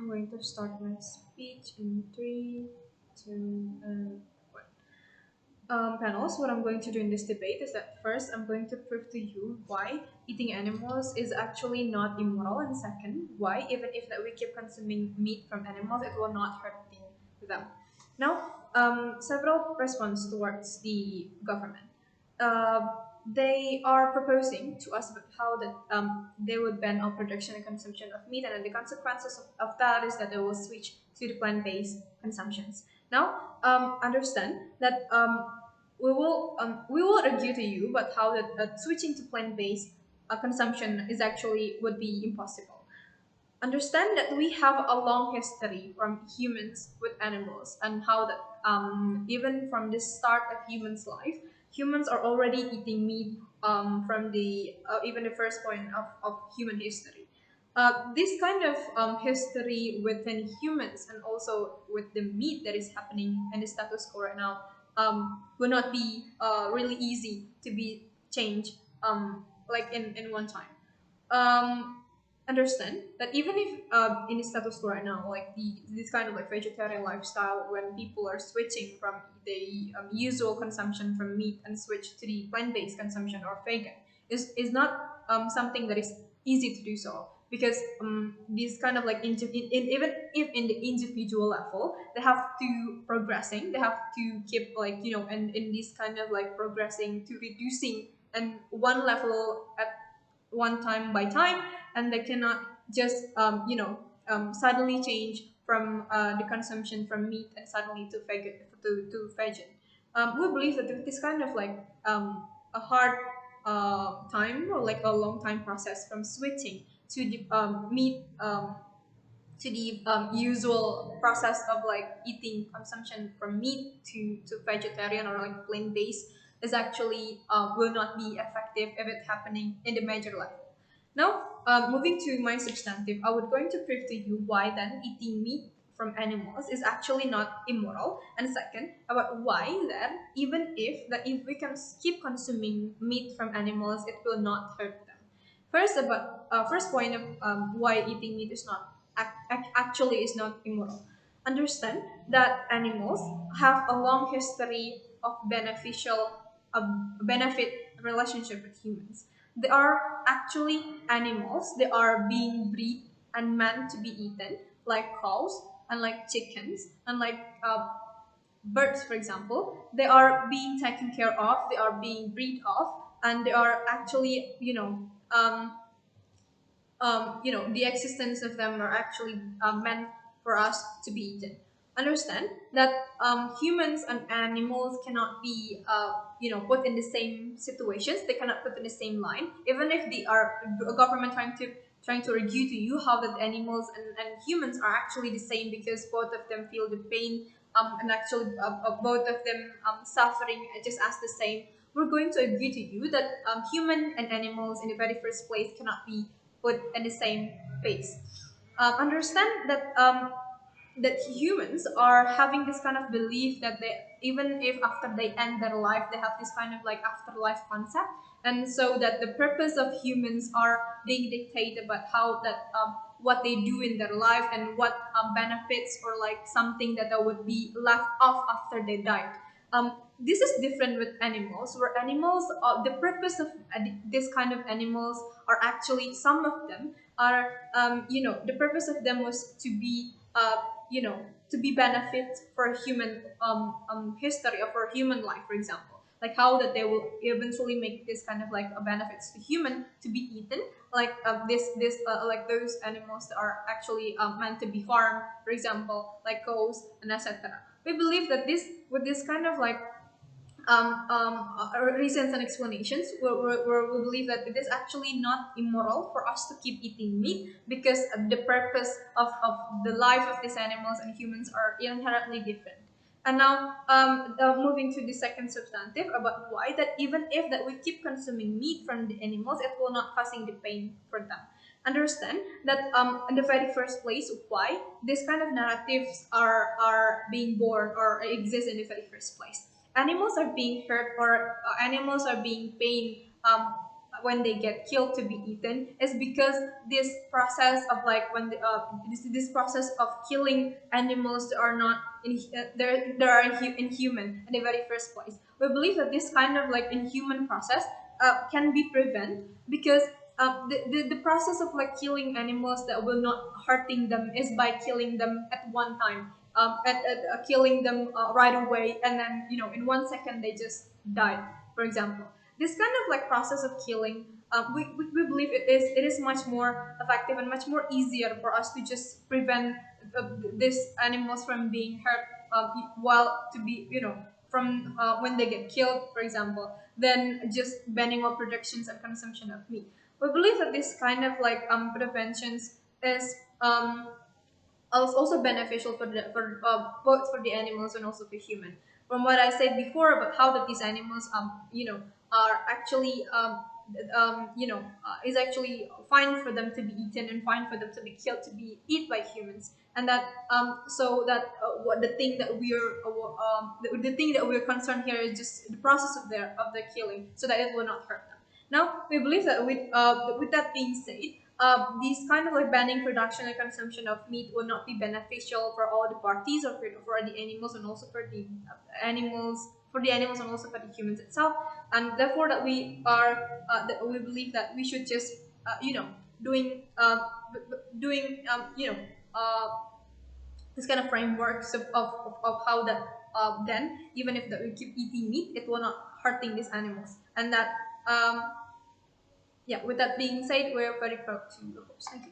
I'm going to start my speech in three, two, and one. Panels, what I'm going to do in this debate is that first, I'm going to prove to you why eating animals is actually not immoral, and second, why even if that we keep consuming meat from animals, it will not hurt them. Now, several response towards the government. Uh, they are proposing to us about how that they would ban all production and consumption of meat, and then the consequences of that is that they will switch to the plant-based consumptions. Now, understand that we will argue to you about how that switching to plant-based consumption is actually would be impossible. Understand that we have a long history from humans with animals, and how that even from the start of humans life, humans are already eating meat from the even the first point of human history. This kind of history within humans and also with the meat that is happening and the status quo right now will not be really easy to be changed like in one time. um, Understand that even if in the status quo right now, like this kind of like vegetarian lifestyle, when people are switching from the usual consumption from meat and switch to the plant-based consumption or vegan, is not something that is easy to do so, because these kind of like even if in the individual level they have to progressing, they have to keep like and in this kind of like progressing to reducing and one level at one time by time, and they cannot just suddenly change from the consumption from meat and suddenly to vegan. We believe that this kind of like a hard time, or like a long time process from switching to the meat to the usual process of like eating consumption from meat to vegetarian or like plant based is actually will not be effective if it's happening in the major level. Now, moving to my substantive, I would going to prove to you why then eating meat from animals is actually not immoral, and second, about why then even if we can keep consuming meat from animals, it will not hurt them. First, about first point of why eating meat is not actually is not immoral. Understand that animals have a long history of benefit relationship with humans. They are actually animals. They are being bred and meant to be eaten, like cows and like chickens and like birds, for example. They are being taken care of. They are being bred of, and they are actually the existence of them are actually meant for us to be eaten. Understand that humans and animals cannot be, put in the same situations. They cannot put in the same line, even if they are a government trying to argue to you how that animals and humans are actually the same, because both of them feel the pain and actually both of them suffering just as the same. We're going to argue to you that human and animals in the very first place cannot be put in the same place. Understand that humans are having this kind of belief that they, even if after they end their life, they have this kind of like afterlife concept, and so that the purpose of humans are being dictated about how that what they do in their life, and what benefits or like something that would be left off after they died. This is different with animals, where animals, the purpose of this kind of animals are actually, some of them are, the purpose of them was to be, to be benefit for human history or for human life, for example. Like how that they will eventually make this kind of like benefits to human to be eaten, like this like those animals that are actually meant to be farmed, for example, like cows and etc. We believe that this, with this kind of like reasons and explanations, we believe that it is actually not immoral for us to keep eating meat, because the purpose of the life of these animals and humans are inherently different. And now, moving to the second substantive about why that even if that we keep consuming meat from the animals, it will not causing the pain for them. Understand that in the very first place, why this kind of narratives are being born or exist in the very first place. Animals are being hurt, or animals are being pain when they get killed to be eaten is because this process of like when this process of killing animals that are not there are inhuman in the very first place. We believe that this kind of like inhuman process can be prevented because the process of like killing animals that will not hurting them is by killing them at one time, killing them right away, and then in 1 second they just died, for example. This kind of like process of killing, we believe it is much more effective and much more easier for us to just prevent these animals from being hurt, while to be from when they get killed, for example, than just banning all productions and consumption of meat. We believe that this kind of like preventions is also beneficial for both for the animals and also for human. From what I said before about how that these animals are actually is actually fine for them to be eaten and fine for them to be killed to be eat by humans, and that so that what the thing that we are the thing that we're concerned here is just the process of their killing, so that it will not hurt them. Now, we believe that with that being said, these kind of like banning production and consumption of meat will not be beneficial for all the parties, or for the animals, and also for the animals and also for the humans itself. And therefore that that we believe that we should just doing doing this kind of frameworks of how that then even if that we keep eating meat, it will not hurting these animals. And that yeah, with that being said, we're very proud to the host. Thank you.